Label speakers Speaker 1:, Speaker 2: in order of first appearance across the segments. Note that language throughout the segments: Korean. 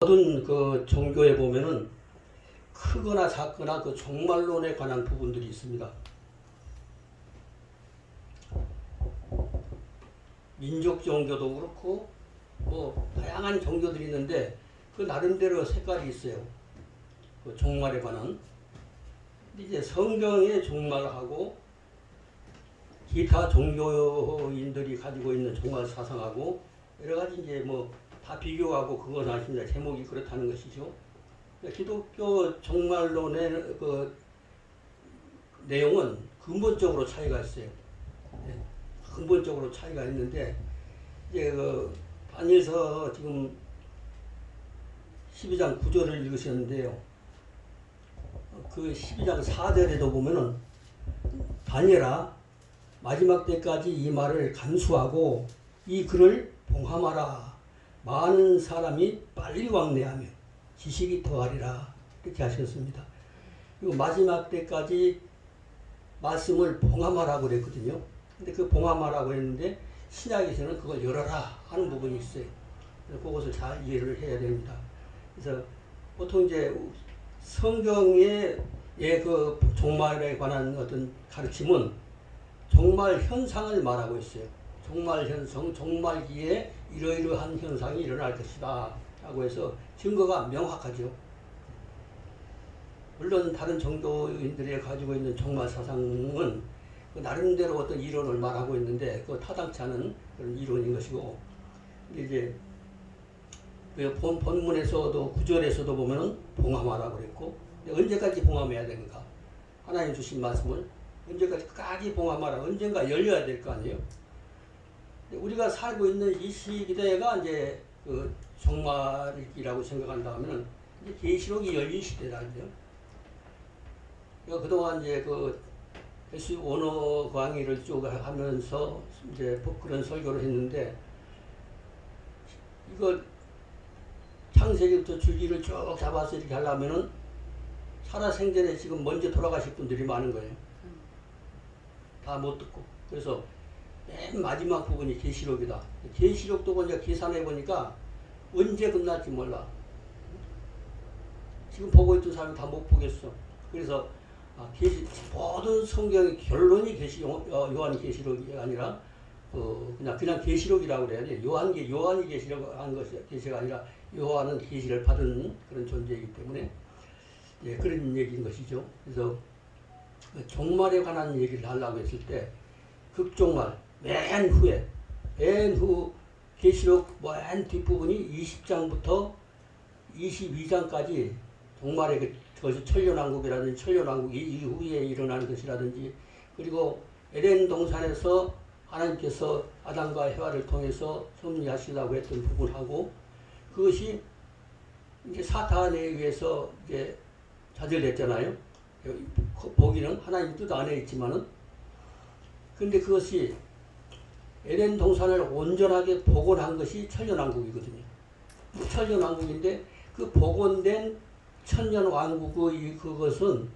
Speaker 1: 모든 그 종교에 보면은 크거나 작거나 그 종말론에 관한 부분들이 있습니다. 민족 종교도 그렇고 뭐 다양한 종교들이 있는데 그 나름대로 색깔이 있어요. 그 종말에 관한. 근데 이제 성경의 종말하고 기타 종교인들이 가지고 있는 종말 사상하고 여러 가지 이제 뭐 다 비교하고 그건 아십니다. 제목이 그렇다는 것이죠. 기독교 종말론의 그 내용은 근본적으로 차이가 있어요. 근본적으로 차이가 있는데 이제 그 다니엘서 지금 12장 9절을 읽으셨는데요. 그 12장 4절에도 보면은 다니엘아 마지막 때까지 이 말을 간수하고 이 글을 봉함하라. 많은 사람이 빨리 왕래하며 지식이 더하리라. 이렇게 하셨습니다. 그리고 마지막 때까지 말씀을 봉함하라고 그랬거든요. 근데 그 봉함하라고 했는데 신약에서는 그걸 열어라 하는 부분이 있어요. 그래서 그것을 잘 이해를 해야 됩니다. 그래서 보통 이제 성경의 그 종말에 관한 어떤 가르침은 종말 현상을 말하고 있어요. 종말 현상, 종말기에 이러이러한 현상이 일어날 것이다 라고 해서 증거가 명확하죠. 물론 다른 종교인들이 가지고 있는 종말 사상은 그 나름대로 어떤 이론을 말하고 있는데 그 타당치 않은 그런 이론인 것이고, 근데 이제 그 본문에서도 9절에서도 보면은 봉함하라고 그랬고, 언제까지 봉함해야 되는가? 하나님 주신 말씀을 언제까지 끝까지 봉함하라. 언젠가 열려야 될 거 아니에요. 우리가 살고 있는 이 시대가 이제 그 종말이라고 생각한다 하면은 이제 계시록이 열린 시대라죠. 그러니까 그동안 이제 그 예수 원어 강의를 쭉 하면서 이제 그런 설교를 했는데, 이거 창세기부터 줄기를 쭉 잡아서 이렇게 하려면은 살아생전에 지금 먼저 돌아가실 분들이 많은 거예요. 다 못 듣고. 그래서 맨 마지막 부분이 계시록이다. 계시록도 보니까 계산해 보니까 언제 끝날지 몰라. 지금 보고 있던 사람이 다 못 보겠어. 그래서 모든 성경의 결론이 요한 계시록이 아니라 그냥 계시록이라고 그래야 돼. 요한이 계시록 한 것이 계시가 아니라 요한은 계시를 받은 그런 존재이기 때문에 예, 그런 얘기인 것이죠. 그래서 종말에 관한 얘기를 하려고 했을 때 극종말 맨 후 계시록 맨 뒷부분이 20장부터 22장까지 종말의 그것이 천년왕국이라든지 천년왕국 이후에 일어나는 것이라든지, 그리고 에덴 동산에서 하나님께서 아담과 해와를 통해서 섭리하시려고 했던 부분하고, 그것이 이제 사탄에 의해서 이제 좌절됐잖아요. 보기는 하나님 뜻 안에 있지만은, 근데 그것이 에덴 동산을 온전하게 복원한 것이 천년왕국이거든요. 천년왕국인데 그 복원된 천년왕국의 그것은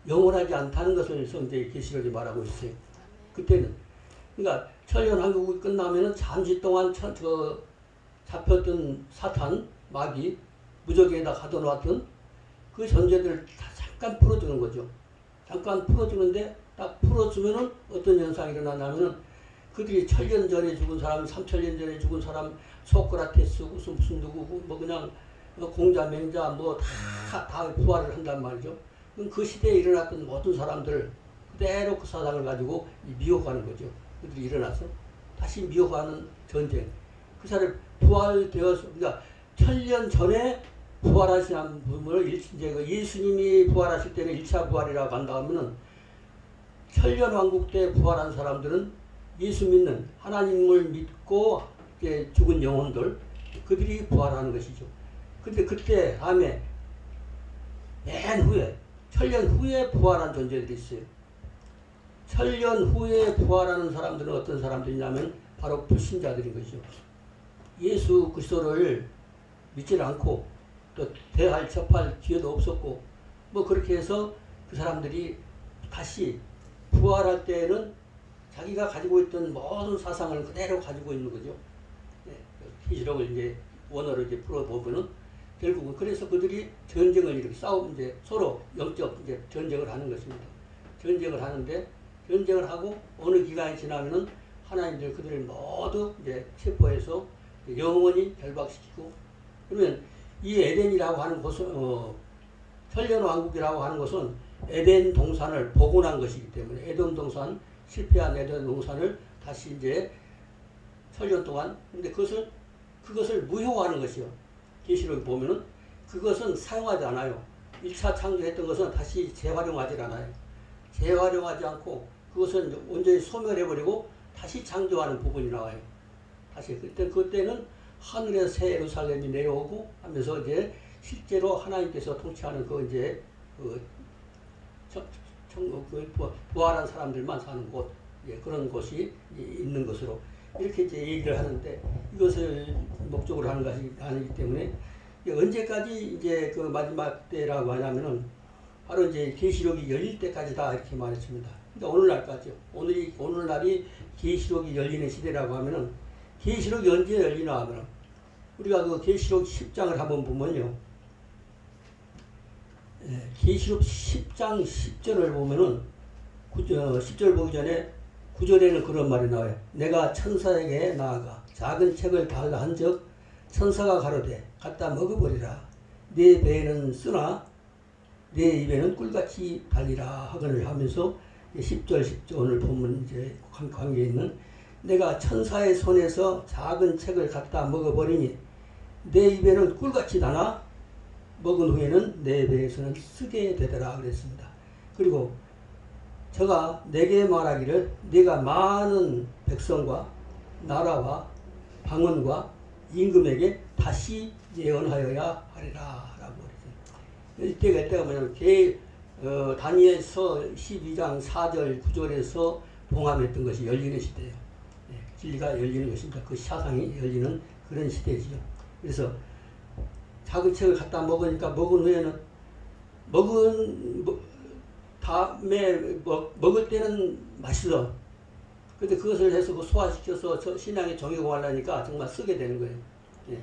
Speaker 1: 영원하지 않다는 것을 성경의 계시록이 말하고 있어요. 그때는. 그러니까 천년왕국이 끝나면은 잠시 동안 잡혔던 사탄, 마귀, 무적에다 가둬놨던 그 존재들을 다 잠깐 풀어주는 거죠. 잠깐 풀어주는데 딱 풀어주면은 어떤 현상이 일어나냐면은 그들이 1000년 전에 죽은 사람, 3000년 전에 죽은 사람, 소크라테스, 무슨 누구고, 뭐 그냥 공자, 맹자, 뭐 다 부활을 한단 말이죠. 그럼 그 시대에 일어났던 모든 사람들 그대로 그 사상을 가지고 미혹하는 거죠. 그들이 일어나서 다시 미혹하는 전쟁. 그 사람이 부활되어서, 그러니까 1000년 전에 부활하신 분을 이제 예수님이 부활하실 때는 1차 부활이라고 한다 하면은 천년왕국 때 부활한 사람들은 예수 믿는 하나님을 믿고 죽은 영혼들, 그들이 부활하는 것이죠. 근데 그때 다음에 맨 후에 천년 후에 부활한 존재들이 있어요. 천년 후에 부활하는 사람들은 어떤 사람들이냐면 바로 불신자들인 것이죠. 예수 그리스도를 믿지 않고 또 대할 접할 기회도 없었고 뭐 그렇게 해서 그 사람들이 다시 부활할 때에는 자기가 가지고 있던 모든 사상을 그대로 가지고 있는 거죠. 계시록을 이제 원어로 이제 풀어보면은 결국은 그래서 그들이 전쟁을 이렇게 이제 서로 영적 이제 전쟁을 하는 것입니다. 전쟁을 하는데 전쟁을 하고 어느 기간이 지나면은 하나님들 그들을 모두 이제 체포해서 영원히 결박시키고 그러면 이 에덴이라고 하는 곳은 천년왕국이라고 하는 것은 에덴 동산을 복원한 것이기 때문에 에덴 동산 실패한 에덴 동산을 다시 이제 천년 동안 근데 그것을 무효화하는 것이요. 계시록에 보면은 그것은 사용하지 않아요. 1차 창조했던 것은 다시 재활용하지 않아요. 재활용하지 않고 그것은 온전히 소멸해버리고 다시 창조하는 부분이 나와요. 다시 그때는 하늘에서 새 예루살렘이 내려오고 하면서 이제 실제로 하나님께서 통치하는 그 이제 부활한 사람들만 사는 곳 그런 곳이 있는 것으로 이렇게 이제 얘기를 하는데 이것을 목적으로 하는 것이 아니기 때문에 언제까지 이제 그 마지막 때라고 하냐면은 바로 이제 계시록이 열릴 때까지다 이렇게 말했습니다. 근데 오늘날까지요. 오늘날이 계시록이 열리는 시대라고 하면은 계시록이 언제 열리나 하면은 우리가 그 계시록 10장을 한번 보면요. 계시록 10장 10절을 보면은 10절 보기 전에 9절에는 그런 말이 나와요. 내가 천사에게 나아가 작은 책을 달라 한즉 천사가 가로되 갖다 먹어버리라. 내 배에는 쓰나 내 입에는 꿀같이 달리라 하거늘 하면서 10절 10절 오늘 본문 이제 관계에 있는 내가 천사의 손에서 작은 책을 갖다 먹어버리니 내 입에는 꿀같이 다나 먹은 후에는 내 배에서는 쓰게 되더라 그랬습니다. 그리고 저가 내게 말하기를 네가 많은 백성과 나라와 방언과 임금에게 다시 예언하여야 하리라 라고 그랬어요. 이때가 뭐냐면 다니엘서 12장 4절 9절에서 봉함했던 것이 열리는 시대예요. 진리가 열리는 것입니다. 그 사상이 열리는 그런 시대지요. 그래서 작은 책을 갖다 먹으니까 먹은 후에는 다음에 먹을 때는 맛있어. 근데 그것을 해서 소화시켜서 신앙에 정의공하려니까 정말 쓰게 되는 거예요. 예.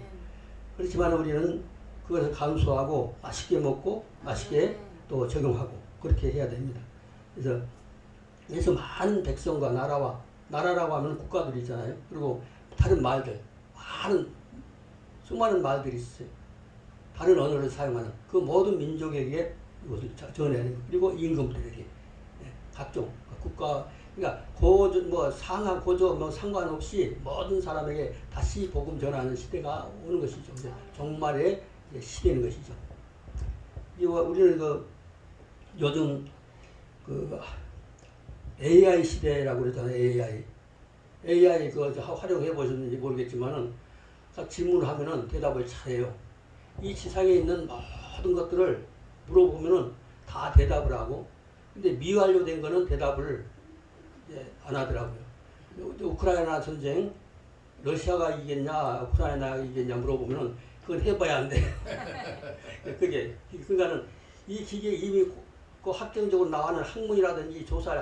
Speaker 1: 그렇지만 우리는 그것을 감수하고 맛있게 먹고 맛있게 또 적용하고 그렇게 해야 됩니다. 그래서 많은 백성과 나라라고 하면 국가들이 있잖아요. 그리고 다른 말들, 수많은 말들이 있어요. 다른 언어를 사용하는 그 모든 민족에게 이것을 전해내는 것. 그리고 임금들에게 각종 국가 그러니까 상하 고조 상관없이 모든 사람에게 다시 복음 전하는 시대가 오는 것이죠. 종말의 시대인 것이죠. 우리는 요즘 AI 시대라고 그러잖아요. AI 활용해 보셨는지 모르겠지만은 질문을 하면은 대답을 잘해요. 이 지상에 있는 모든 것들을 물어보면은 다 대답을 하고, 근데 미완료된 거는 대답을 안 하더라고요. 우크라이나 전쟁, 러시아가 이겼냐, 우크라이나가 이겼냐 물어보면은 그건 해봐야 안 돼. 그러니까는 이 기계에 이미 그 확정적으로 나가는 학문이라든지 조사,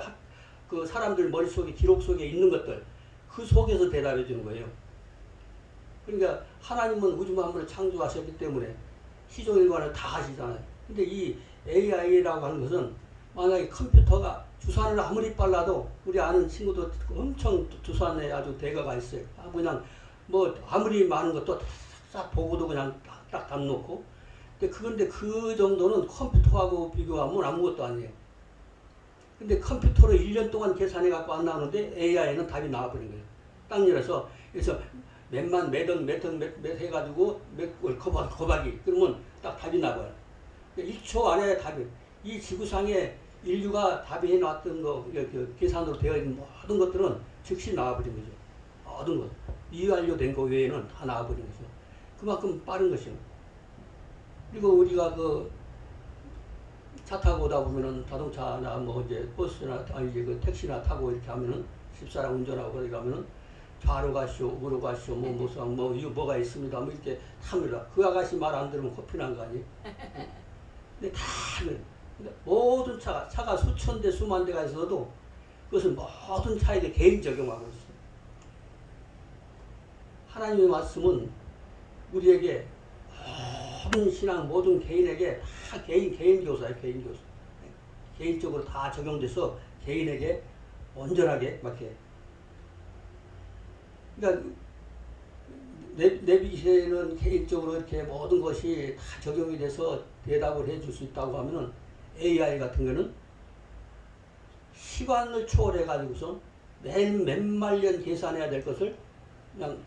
Speaker 1: 그 사람들 머릿속에, 기록 속에 있는 것들, 그 속에서 대답해 주는 거예요. 그러니까 하나님은 우주 만물을 창조하셨기 때문에 시종일관을 다 하시잖아요. 근데 이 AI라고 하는 것은 만약에 컴퓨터가 주산을 아무리 빨라도 우리 아는 친구도 엄청 주산에 아주 대가가 있어요. 그냥 아무리 많은 것도 싹 보고도 그냥 딱 답놓고. 근데 그 정도는 컴퓨터하고 비교하면 아무것도 아니에요. 근데 컴퓨터로 1년 동안 계산해 갖고 안 나오는데 AI는 답이 나와버린 거예요. 딱 열어서 그래서 몇만 몇 해가지고 곱하기 그러면 딱 답이 나와요. 1초 안에 답이. 이 지구상에 인류가 답이 해놨던 거 계산으로 되어 있는 모든 것들은 즉시 나와버린 거죠. 모든 것. 미완료된 거 외에는 다 나와버린 거죠. 그만큼 빠른 것이요. 그리고 우리가 차 타고 오다 보면은 자동차나 버스나 택시나 타고 이렇게 하면은 집사람 운전하고 그러다 가면은 좌로 가시오, 우로 가시오, 뭐가 있습니다. 이렇게 합니다. 그 아가씨 말 안 들으면 코피 난 거 아니에요? 근데 다 모든 차가 수천 대, 수만 대가 있어도 그것은 모든 차에게 개인 적용하고 있어요. 하나님의 말씀은 우리에게 모든 신앙, 모든 개인에게 다 개인 교사예요, 개인 교사. 개인적으로 다 적용돼서 개인에게 온전하게 맞게. 그러니까 내비시에는 개인적으로 이렇게 모든 것이 다 적용이 돼서 대답을 해줄 수 있다고 하면은 AI 같은 거는 시간을 초월해 가지고서 매일 몇만 년 계산해야 될 것을 그냥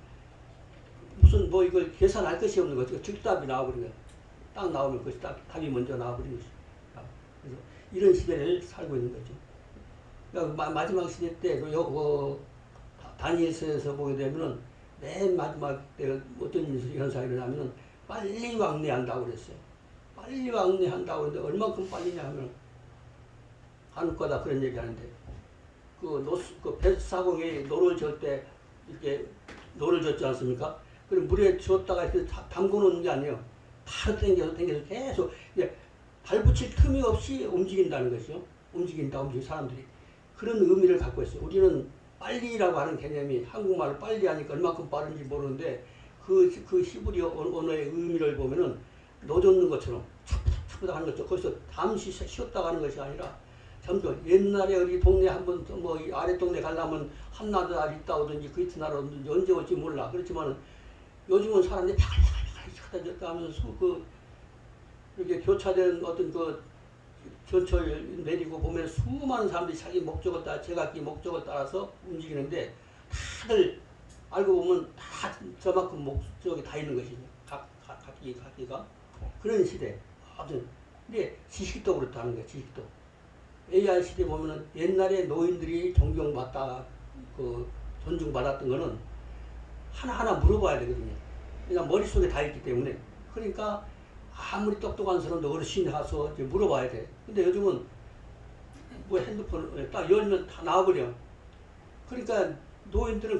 Speaker 1: 무슨 뭐 이걸 계산할 것이 없는 거죠. 즉답이 나와버린 거예요. 딱 나오면 그것이 답이 먼저 나와버린 것이죠. 그래서 이런 시대를 살고 있는 거죠. 그러니까 마지막 시대 때 다니엘서에서 보게 되면은 맨 마지막 때 어떤 현상이 일어나면은 빨리 왕래한다고 그랬어요. 빨리 왕래한다고 그랬는데 얼마큼 빨리냐 하면 한국가다 그런 얘기 하는데 그 뱃사공이 노를 젓을 때 이렇게 노를 젓지 않습니까? 그리고 물에 젓다가 이렇게 담궈 놓는 게 아니에요. 바로 당겨서 계속 발 붙일 틈이 없이 움직인다는 것이죠. 움직인다 사람들이. 그런 의미를 갖고 있어요. 우리는 빨리라고 하는 개념이 한국말을 빨리 하니까 얼마큼 빠른지 모르는데 그 히브리어 언어의 의미를 보면은 노젓는 것처럼 차푸닥 하는 것처럼 거기서 잠시 쉬었다 가는 것이 아니라 잠깐 옛날에 우리 동네 한번 뭐 아래 동네 가려면 한나절 있다 오든지 그 이튿날 오든지 언제 올지 몰라. 그렇지만 요즘은 사람들이 파가파가 하면서 이렇게 교차된 어떤 전철 내리고 보면 수많은 사람들이 자기 목적을 따라 제각기 목적을 따라서 움직이는데 다들 알고 보면 다 저만큼 목적이 다 있는 것이죠. 각기가 그런 시대. 근데 지식도 그렇다는 거예요. 지식도. AI 시대 보면은 옛날에 노인들이 존경받다 존중받았던 거는 하나하나 물어봐야 되거든요. 그냥 머릿속에 다 있기 때문에. 그러니까 아무리 똑똑한 사람도 어르신이 가서 이제 물어봐야 돼. 근데 요즘은 뭐 핸드폰을 딱 열면 다 나와버려. 그러니까 노인들은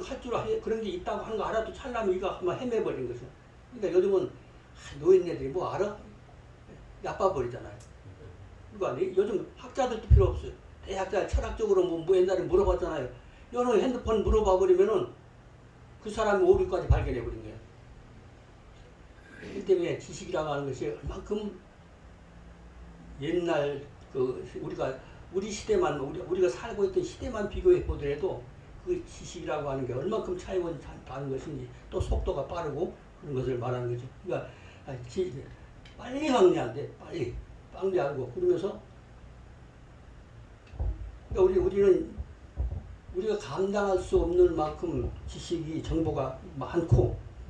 Speaker 1: 그런 게 있다고 하는 거 알아도 찰나면 이거 한번 헤매버린 거죠. 그러니까 요즘은 노인네들이 뭐 알아? 나빠버리잖아요. 그러니까 요즘 학자들도 필요 없어요. 대학자 철학적으로 뭐 옛날에 물어봤잖아요. 여러 핸드폰 물어봐버리면은 그 사람이 오류까지 발견해버린 거예요. 그 때문에 지식이라고 하는 것이 얼만큼 옛날 우리 시대만 우리가 살고 있던 시대만 비교해 보더라도 그 지식이라고 하는 게 얼만큼 차이가 나는 것인지 또 속도가 빠르고 그런 것을 말하는 거죠. 그러니까 빨리 확리한데 빨리 하고 그러면서 그러니까 우리가 감당할 수 없는 만큼 지식이 정보가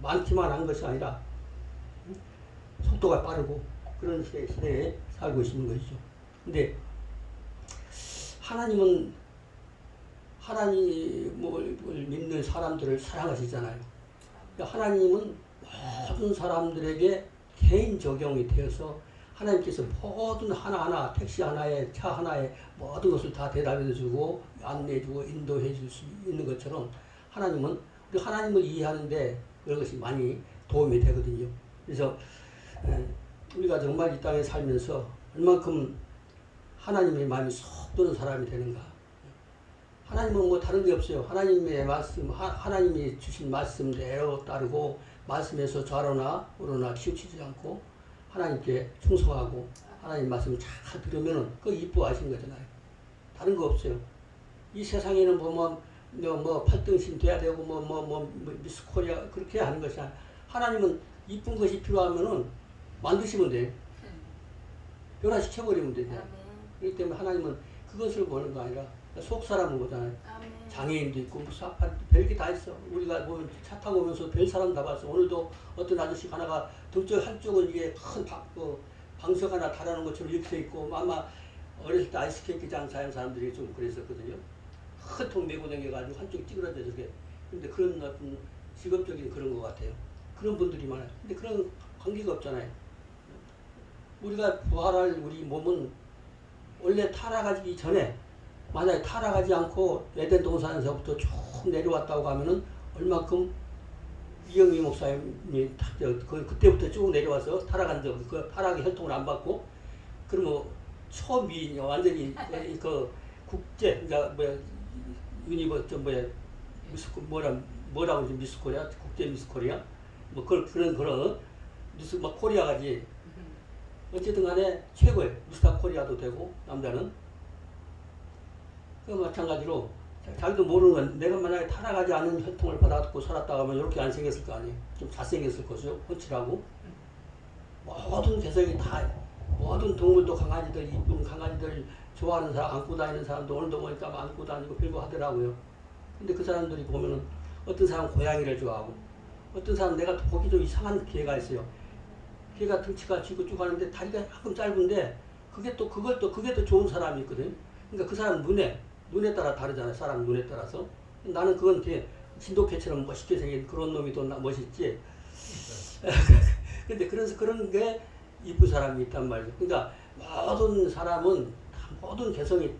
Speaker 1: 많기만 한 것이 아니라 속도가 빠르고 그런 시대에 살고 있는 것이죠. 근데 하나님은 하나님을 믿는 사람들을 사랑하시잖아요. 하나님은 모든 사람들에게 개인 적용이 되어서 하나님께서 모든 하나하나 택시 하나에 차 하나에 모든 것을 다 대답해주고 안내해주고 인도해줄 수 있는 것처럼 하나님은 우리 하나님을 이해하는데 그런 것이 많이 도움이 되거든요. 그래서 우리가 정말 이 땅에 살면서 얼만큼 하나님의 마음이 쏙 드는 사람이 되는가. 하나님은 뭐 다른 게 없어요. 하나님의 말씀, 하나님이 주신 말씀대로 따르고 말씀에서 좌로나 우로나 치우치지 않고 하나님께 충성하고 하나님 말씀 잘 들으면은 그거 이뻐하신 거잖아요. 다른 거 없어요. 이 세상에는 보면 뭐 8등신 돼야 되고 미스 코리아 그렇게 하는 것이 아니라 하나님은 이쁜 것이 필요하면은 만드시면 돼요. 변화시켜버리면 되죠. 그렇기 때문에 하나님은 그것을 보는 거 아니라 속 사람을 보잖아요. 장애인도 있고 별게 다 있어. 우리가 보면 차 타고 오면서 별 사람 다 봤어. 오늘도 어떤 아저씨 하나가 등쪽 한쪽은 이게 큰 방석 하나 달아놓은 것처럼 이렇게 돼 있고 아마 어렸을 때 아이스케이트 장사하는 사람들이 좀 그랬었거든요. 큰 통 메고 다녀가지고 한쪽 찌그러져 저게. 근데 그런 어떤 직업적인 그런 것 같아요. 그런 분들이 많아요. 근데 그런 관계가 없잖아요. 우리가 부활할 우리 몸은 원래 타락하기 전에 만약에 타락하지 않고 에덴 동산에서부터 쭉 내려왔다고 하면은 얼만큼 이영미 목사님이 그때부터 쭉 내려와서 타락한 그 타락의 혈통을 안 받고 그러면 초미인 완전히 국제 그러니까 유니버스 미스코리아 국제 미스코리아 뭐 그런 뉴스 막 코리아가지. 어쨌든 간에 최고예요. 미스터 코리아도 되고 남자는. 그 마찬가지로 자기도 모르는 건 내가 만약에 타락하지 않는 혈통을 받아갖고 살았다 하면 이렇게 안 생겼을 거 아니에요. 좀 잘생겼을 것이요. 훤칠하고. 모든 개성이 다 모든 동물도 강아지들 이쁜 강아지들 좋아하는 사람 안고 다니는 사람도 오늘도 보니까 안고 다니고 별거 하더라고요. 근데 그 사람들이 보면은 어떤 사람은 고양이를 좋아하고 어떤 사람은 내가 보기 좀 이상한 개가 있어요. 개가 등치가 지고 쭉 하는데 다리가 약간 짧은데 그게 또 좋은 사람이 있거든. 그러니까 그 사람 눈에 따라 다르잖아요. 사람 눈에 따라서. 나는 그건 이렇게 진돗개처럼 멋있게 생긴 그런 놈이 더 멋있지. 근데 그런 게 이쁜 사람이 있단 말이죠. 그러니까 모든 사람은 모든 개성이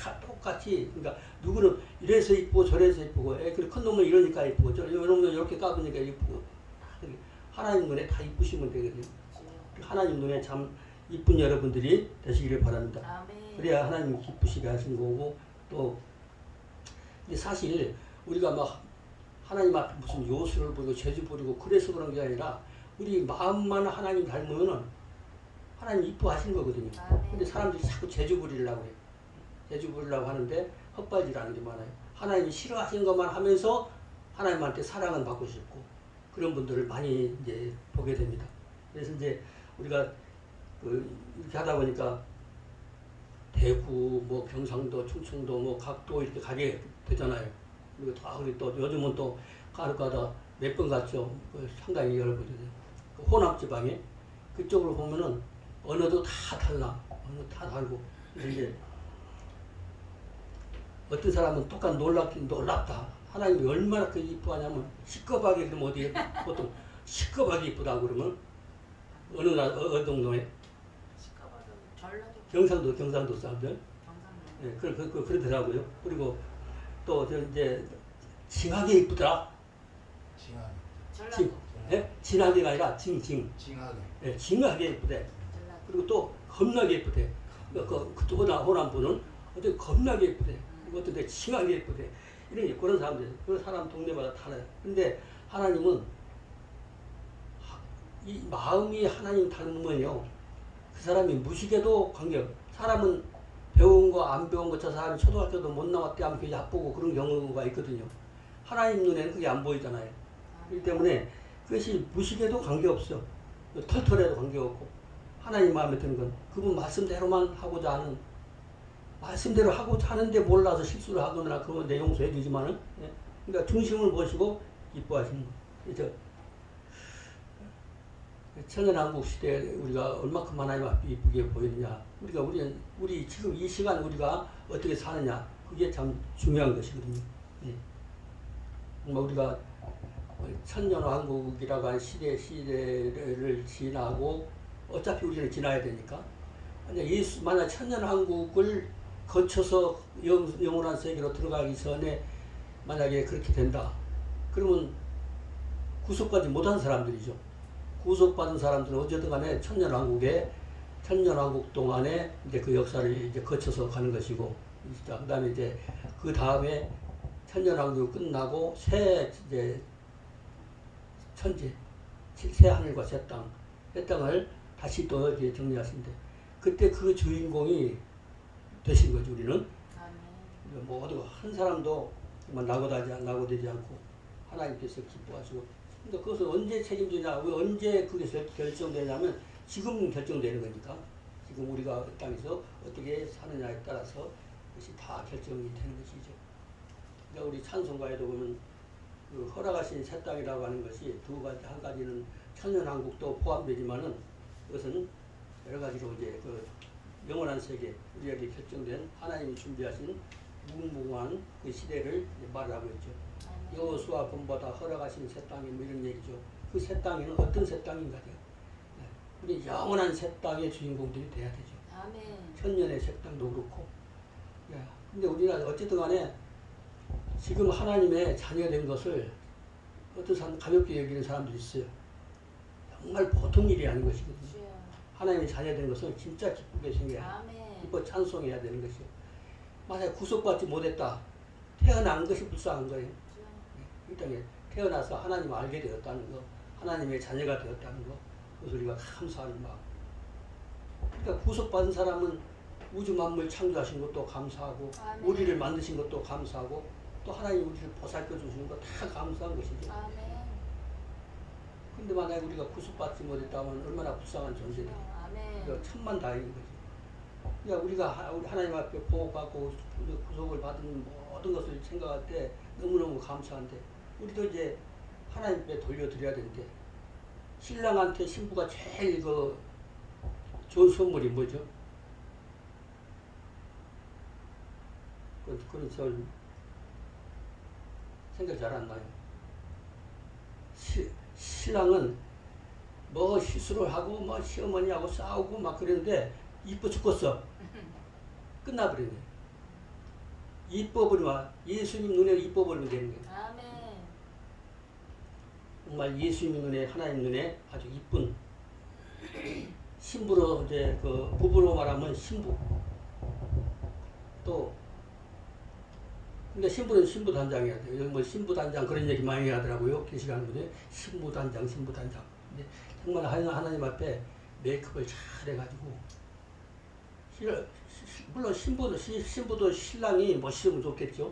Speaker 1: 다 똑같이, 그러니까 누구는 이래서 이쁘고 저래서 이쁘고, 그리고 큰 놈은 이러니까 이쁘고, 이런 놈은 이렇게 까부니까 이쁘고, 하나님 눈에 다 이쁘시면 되거든요. 하나님 눈에 참 이쁜 여러분들이 되시기를 바랍니다.
Speaker 2: 아멘.
Speaker 1: 그래야 하나님 기쁘시게 하신 거고, 또 사실 우리가 막 하나님 앞에 무슨 요술을 부리고 재주 부리고 그래서 그런 게 아니라 우리 마음만 하나님 닮으면은 하나님 이뻐하시는 거거든요. 근데 사람들이 자꾸 재주 부리려고 해요. 재주 부리려고 하는데 헛발질하는 게 많아요. 하나님이 싫어하시는 것만 하면서 하나님한테 사랑은 받고 싶고 그런 분들을 많이 이제 보게 됩니다. 그래서 이제 우리가 이렇게 하다 보니까 대구, 뭐 경상도, 충청도, 뭐 각도 이렇게 가게 되잖아요. 그리고 다 우리 또 요즘은 또 가르가다 몇 번 갔죠. 상당히 여러 번. 호남 지방에 그쪽으로 보면은 언어도 다 달라. 언어 다 다르고. 이제 어떤 사람은 똑같이 놀랍긴 놀랍다. 하나님이 얼마나 그 이뻐하냐면 시꺼하게 그러면 어디에 보통 시꺼하게 이쁘다고 그러면 어느 동네에 경상도 사람들. 예, 그러더라고요. 그리고 또 이제 징하게 이쁘더라. 진하게가 아니라 징하게. 예, 징하게 이쁘대. 그리고 또 겁나게 이쁘대. 그쪽 호남 분은 어떻게 겁나게 이쁘대. 어떤 데 징하게 이쁘대. 이런 그런 사람들, 그런 사람 동네마다 달라요. 근데 하나님은 이 마음이 하나님 닮으면요, 그 사람이 무식해도 관계없어요. 사람은 배운 거 안 배운 거 저 사람이 초등학교도 못 나왔대 하면 그게 얕보고 그런 경우가 있거든요. 하나님 눈에는 그게 안 보이잖아요. 그렇기 때문에 그것이 무식해도 관계없어. 털털해도 관계없고 하나님 마음에 드는 건 그분 말씀대로만 하고자 하는, 말씀대로 하고자 하는데 몰라서 실수를 하거나 그러면 내 용서해 주지만은, 그러니까 중심을 보시고 기뻐하시는 거죠. 천연왕국 시대에 우리가 얼마큼 하나님 앞에 이쁘게 보이느냐, 우리 지금 이 시간 우리가 어떻게 사느냐, 그게 참 중요한 것이거든요. 우리가 천년왕국이라고 하는 시대를 지나고 어차피 우리는 지나야 되니까, 만약 천년왕국을 거쳐서 영원한 세계로 들어가기 전에 만약에 그렇게 된다, 그러면 구속받지 못한 사람들이죠. 구속받은 사람들은 어쨌든 간에 천년왕국 동안에 이제 그 역사를 이제 거쳐서 가는 것이고, 그 다음에 이제 그 다음에 천년왕국이 끝나고 새 이제 천지, 새 하늘과 새 땅을 다시 또 이제 정리하신대. 그때 그 주인공이 되신 거죠, 우리는. 모두 한 사람도 낙오되지 않고 하나님께서 기뻐하시고. 근데 그것을 언제 책임지냐, 언제 그게 결정되냐면 지금 결정되는 거니까. 지금 우리가 이 땅에서 어떻게 사느냐에 따라서 그것이 다 결정이 되는 것이죠. 그러니까 우리 찬송가에도 보면 그 허락하신 새 땅이라고 하는 것이 두 가지, 한 가지는 천년왕국도 포함되지만은 그것은 여러 가지로 이제 그 영원한 세계, 우리에게 결정된 하나님이 준비하신 무궁무궁한 그 시대를 말하고 있죠. 여호수아 본보다 허락하신 새 땅이 뭐 이런 얘기죠. 그 새 땅에는 어떤 새 땅인가요? 우리 영원한 새 땅의 주인공들이 돼야 되죠.
Speaker 2: 아멘.
Speaker 1: 천년의 새 땅도 그렇고. 근데 우리가 어쨌든 간에 지금 하나님의 자녀된 것을 어떤 사람 가볍게 여기는 사람들이 있어요. 정말 보통 일이 아닌 것이거든요. 하나님의 자녀된 것을 진짜 기쁘게 생겨야, 기뻐 찬송해야 되는 것이요. 만약에 구속받지 못했다, 태어난 것이 불쌍한 거예요. 이 땅에 태어나서 하나님을 알게 되었다는 거, 하나님의 자녀가 되었다는 거, 그래서 우리가 감사하는 마음. 그러니까 구속받은 사람은 우주 만물 창조하신 것도 감사하고
Speaker 2: 아멘.
Speaker 1: 우리를 만드신 것도 감사하고 또 하나님 우리를 보살펴 주시는 거 다 감사한 것이죠.
Speaker 2: 아멘.
Speaker 1: 근데 만약에 우리가 구속받지 못했다면 얼마나 불쌍한 존재냐.
Speaker 2: 아멘.
Speaker 1: 그러니까 천만 다행인 거죠. 그러니까 우리가 우리 하나님 앞에 보호받고 구속을 받은 모든 것을 생각할 때 너무너무 감사한데 우리도 이제 하나님께 돌려드려야 되는데 신랑한테 신부가 제일 그 좋은 선물이 뭐죠? 그런 저 생각 잘 안 나요. 신랑은 뭐 실수를 하고 뭐 시어머니하고 싸우고 막 그랬는데 이뻐 죽겠어. 끝나버리네. 이뻐버리면 예수님 눈에 이뻐버리면 되는 거예요.
Speaker 2: 아멘.
Speaker 1: 정말 예수님 눈에 하나님 눈에 아주 이쁜 신부로 이제 그 부부로 말하면 신부. 또 근데 신부는 신부 단장이야 돼요. 여기 뭐 신부 단장 그런 얘기 많이 하더라고요. 계시가는 분이 신부 단장, 신부 단장. 근데 정말 하나님 앞에 메이크업을 잘 해가지고 물론 신부도 신랑이 멋있으면 좋겠죠.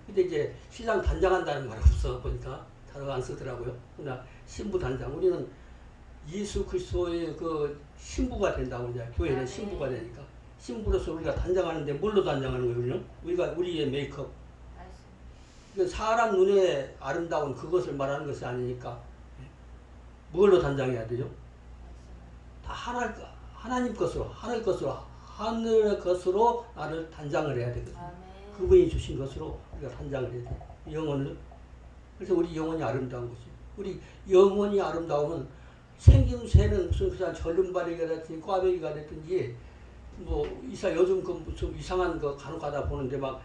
Speaker 1: 근데 이제 신랑 단장한다는 말 없어 보니까 단어가 안 쓰더라고요. 그러나 신부 단장 우리는 예수 그리스도의 그 신부가 된다고 이제 교회는 신부가 되니까 신부로서 우리가 단장하는데 뭘로 단장하는 거예요? 우리는 우리의 메이크업. 사람 눈에 아름다운 그것을 말하는 것이 아니니까 뭘로 단장해야 되죠? 다 하나님 것으로 하늘 것으로 하늘의 것으로 나를 단장을 해야 되거든요.
Speaker 2: 아멘.
Speaker 1: 그분이 주신 것으로 우리가 단장을 해야 돼. 영혼을. 그래서 우리 영혼이 아름다운 거지. 우리 영혼이 아름다우면 생김새는 무슨 그냥 절름발이가 됐든지 꽈배기가 됐든지 뭐 요즘 그 무슨 이상한 거 간혹 가다 보는데 막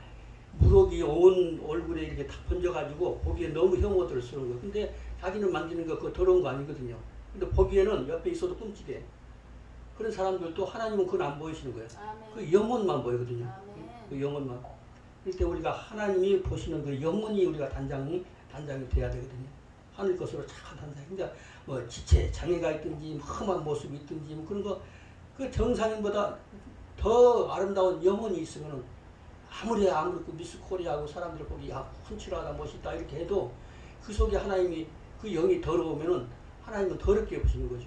Speaker 1: 무럭이 온 얼굴에 이렇게 탁 번져가지고 보기에 너무 혐오스러운 거예요. 근데 자기는 만지는 거 그거 더러운 거 아니거든요. 근데 보기에는 옆에 있어도 끔찍해. 그런 사람들도 하나님은 그건 안 보이시는 거예요.
Speaker 2: 아멘.
Speaker 1: 그 영혼만 보이거든요.
Speaker 2: 아멘.
Speaker 1: 그 영혼만. 그럴 때 우리가 하나님이 보시는 그 영혼이 우리가 단장이 돼야 되거든요. 하늘 것으로 착한 단장. 그러니까 뭐 지체 장애가 있든지 험한 모습이 있든지 뭐 그런 거 그 정상인보다 더 아름다운 영혼이 있으면은 아무리 그 미스 코리아하고 사람들 보기 훔치라다 멋있다 이렇게 해도 그 속에 하나님이 그 영이 더러우면은 하나님은 더럽게 보시는 거죠.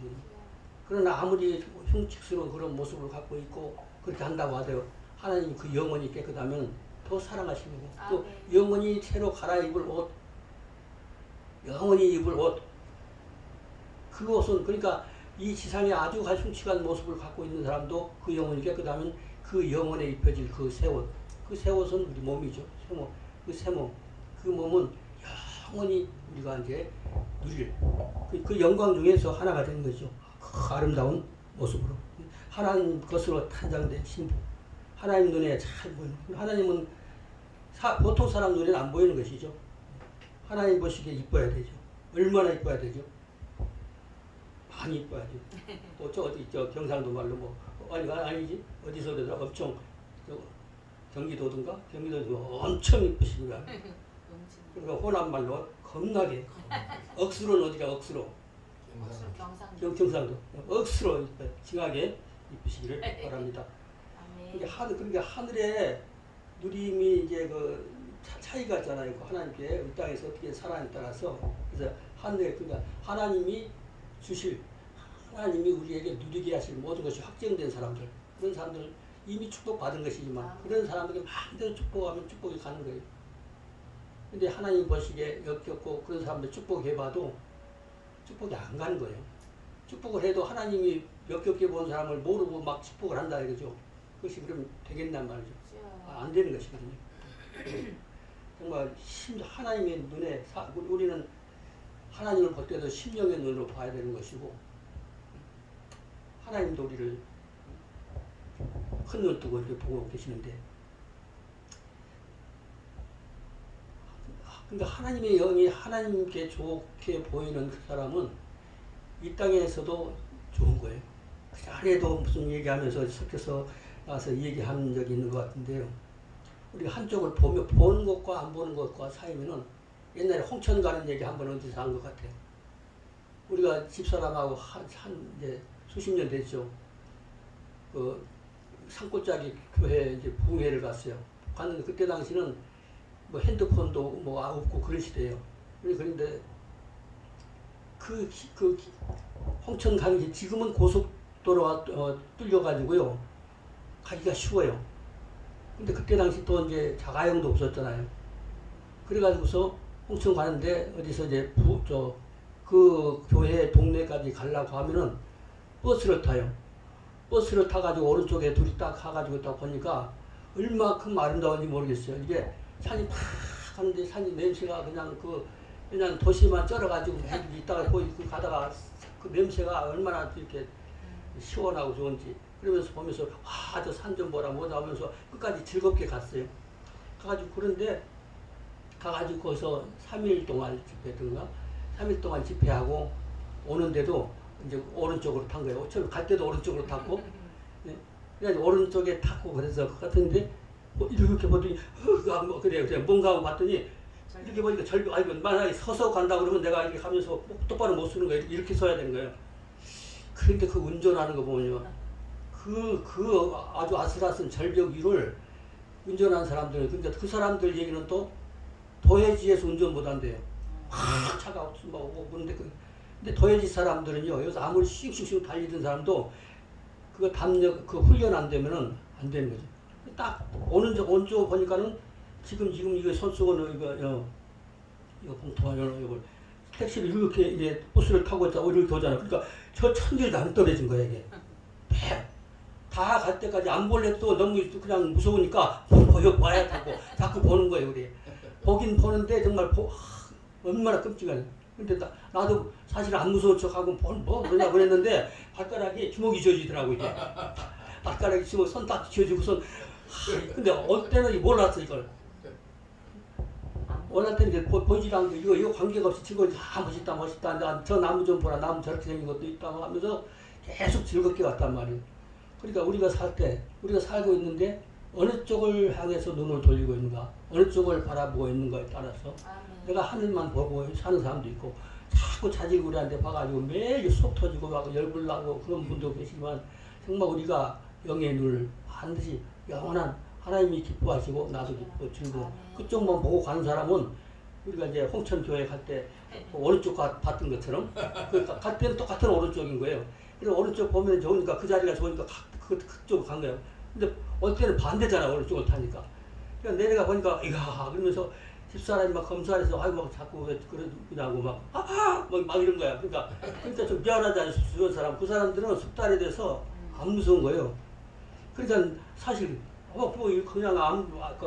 Speaker 1: 그러나 아무리 흉측스러운 그런 모습을 갖고 있고 그렇게 한다고 하더라도 하나님 그 영혼이 깨끗하면 더 사랑하시는 거고 또 영혼이 새로 갈아입을 옷 영혼이 입을 옷 그 옷은 그러니까 이 지상에 아주 흉측한 모습을 갖고 있는 사람도 그 영혼이 깨끗하면 그 영혼에 입혀질 그 새 옷 그 새 옷은 우리 몸이죠. 그 새 몸. 그 몸은 영원히 우리가 이제 누릴 그 영광 중에서 하나가 되는 거죠. 그 아름다운 모습으로. 하나님 것으로 탄장된 신부. 하나님 눈에 잘 보이는. 하나님은 보통 사람 눈에는 안 보이는 것이죠. 하나님 보시기에 이뻐야 되죠. 얼마나 이뻐야 되죠. 많이 이뻐야죠. 또 저 경상도 말로 뭐 아니지 어디서라도 엄청 경기도든가 엄청 이쁘십니다. 그러니까 호남 말로 겁나게 억수로는 어디가 억수로 경상도 억수로 징하게 이쁘시기를 바랍니다. 그러니까 하늘에 누림이 이제 그 차이가 있잖아요. 그 하나님께 이 땅에서 어떻게 살아가냐에 따라서 그래서 하늘에 그러니까 하나님이 우리에게 누리게 하실 모든 것이 확정된 사람들 그런 사람들 이미 축복받은 것이지만 그런 사람에게 마음대로 축복하면 축복이 가는 거예요. 근데 하나님 보시기에 역겹고 그런 사람들 축복해봐도 축복이 안 가는 거예요. 축복을 해도 하나님이 역겹게 본 사람을 모르고 막 축복을 한다 이거죠. 그것이 그러면 되겠단 말이죠. 안 되는 것이거든요. 정말 하나님의 눈에 우리는 하나님을 볼 때도 심령의 눈으로 봐야 되는 것이고 하나님도 우리를 큰 눈 뜨고 이렇게 보고 계시는데 근데 하나님의 영이 하나님께 좋게 보이는 그 사람은 이 땅에서도 좋은 거예요. 그 안에도 무슨 얘기하면서 섞여서 나서 얘기하는 적이 있는 것 같은데요. 우리가 한쪽을 보는 것과 안 보는 것과 사이면은 옛날에 홍천 가는 얘기 한번 어디서 한 것 같아요. 우리가 집사람하고 이제 수십 년 됐죠. 그 산골짜기 교회 이제 부흥회를 갔어요. 갔는데 그때 당시는 뭐 핸드폰도 뭐 없고 그런 시대예요. 그런데 그 홍천 가는 게 지금은 고속도로가 뚫려가지고요. 가기가 쉬워요. 근데 그때 당시 또 이제 자가용도 없었잖아요. 그래가지고서 홍천 가는데 어디서 이제 그 교회 동네까지 가려고 하면은 버스를 타요. 버스를 타가지고 오른쪽에 둘이 딱 가가지고 딱 보니까 얼마큼 아름다운지 모르겠어요. 이게 산이 팍 가는데 산이 냄새가 그냥 도시만 쩔어가지고 있다가 가다가 그 냄새가 얼마나 이렇게 시원하고 좋은지 그러면서 보면서 와, 저 산 좀 보라 뭐다 하면서 끝까지 즐겁게 갔어요. 가가지고 그런데 가가지고 거기서 3일 동안 집회든가 3일 동안 집회하고 오는데도 이제 오른쪽으로 탄 거예요. 처음 갈 때도 오른쪽으로 탔고 그냥 오른쪽에 탔고 그래서 같은데 이렇게 보더니 그래 뭔가 하고 봤더니 이렇게 보니까 아이고 만약에 서서 간다 그러면 내가 이렇게 가면서 똑바로 못 쓰는 거예요. 이렇게 서야 되는 거예요. 그런데 그 운전하는 거 보면요. 그 아주 아슬아슬 절벽 위를 운전한 사람들, 근데 그 사람들 얘기는 또 도해지에서 운전 못 한대요. 차가 오고 근데 도해지 사람들은요, 여기서 아무리 슉슉슉 달리던 사람도 그거 담력, 그 훈련 안 되면은 안 되는 거죠. 딱 오른쪽 보니까는 지금 이거 손수건을 이거 봉투가 이거 택시를 이렇게 이제 버스를 타고 이렇게 오잖아. 그러니까 저 천길도 안 떨어진 거야 이게. 다 갈 때까지 안 볼래 또 너무 그냥 무서우니까 봐야 되고 자꾸 보는 거예요 우리. 보긴 보는데 정말 얼마나 끔찍하네. 근데 나도 사실 안 무서운 척하고 뭐냐 그랬는데 발가락이 주먹이 쥐어지더라고 이게. 발가락이 주먹 손 딱 쥐어지고선 근데 어떨 때는 몰랐어 이걸. 원할 때는 이제 보이지도 않고 이거 관계가 없이 즐거워 멋있다. 저 나무 좀 보라. 나무 저렇게 생긴 것도 있다고 하면서 계속 즐겁게 갔단 말이에요. 그러니까 우리가 살고 있는데 어느 쪽을 향해서 눈을 돌리고 있는가, 어느 쪽을 바라보고 있는가에 따라서 내가 하늘만 보고 사는 사람도 있고 자꾸 자질구레한테 봐가지고 매일 속 터지고 막 열불나고 그런 분도 계시지만 정말 우리가 영의 눈을 반드시 영원한 하나님이 기뻐하시고 나도 기뻐 즐거워 그쪽만 보고 가는 사람은 우리가 이제 홍천교회 갈 때 오른쪽 봤던 것처럼 그러니까 갈 때는 똑같은 오른쪽인 거예요. 그래서 오른쪽 보면 좋으니까 그 자리가 좋으니까 그쪽 간 거예요. 근데 어떨 때는 반대잖아 오른쪽을 타니까. 그러니까 내려가 보니까 이야 그러면서 집사람이 막 검사해서 아이고 막 자꾸 그러냐고 막 이런 거야. 그러니까 좀 미안하잖아요 주변 사람. 그 사람들은 숙달이 돼서 안 무서운 거예요. 그러니까 사실 그냥